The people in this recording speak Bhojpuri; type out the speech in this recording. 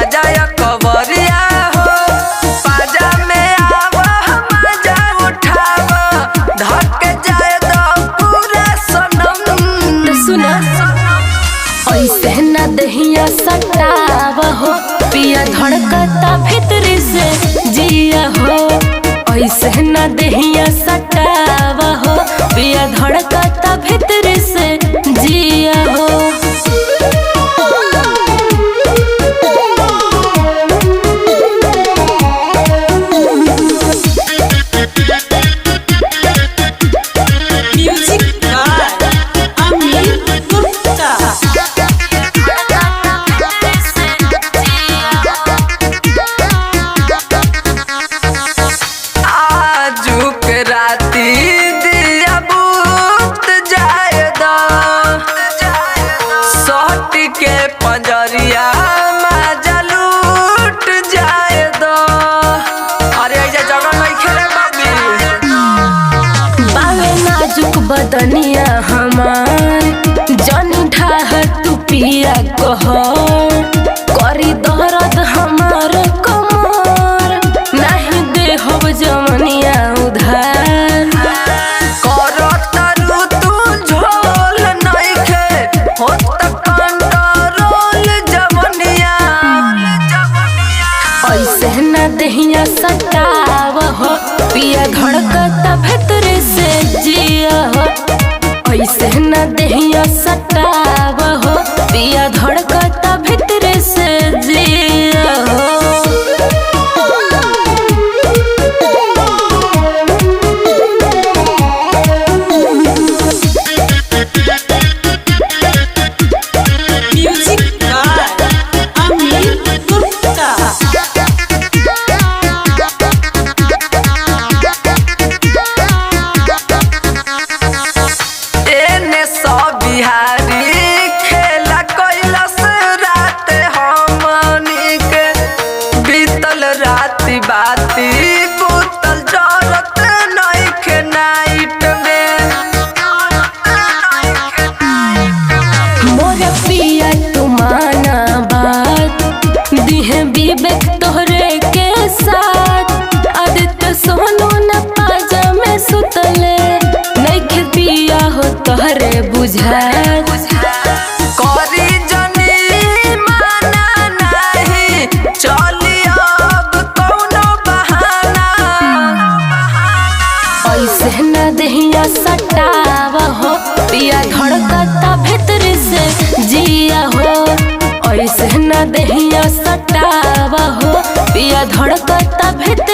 मजा या कवरिया हो पाजा में आवा मजा उठावा धके जाए तो पूरा सनम। तो सुना ऐसे न दहिया सटावा हो पिया धड़कता भीतरी से जिया हो। ऐसे न दहिया सटावा हो पिया धड़कता भीतरी से जिया हो। पंजरिया मजा लूट जाए दो। अरे ऐसा जगह नहीं खेले बावे नाजुक बदनिया हमार जनी ढाह तू पिया कह करी दर्द हमार कमर नहीं देहब जमनिया उधार। करो तरु तू झोल नहीं खे हो ऐसे न दहिया सटावा हो पिया धड़कता भीतरी से जिया हो। ऐसे न दहिया सटावा हो पिया धड़कता भीतरी से जिया हो। बाती बोतल जरत नहीं के नाइट में मोर पिया तू माना बात दिहे विवेक तोहरे के साथ आदित्य सोनू न पाजा में सुतले नहीं के पिया हो तोहरे बुझा। दहिया सटावा हो पिया धड़कता भीतरी से जिया हो। ऐसे न दहिया सटावा हो पिया धड़कता भीतरी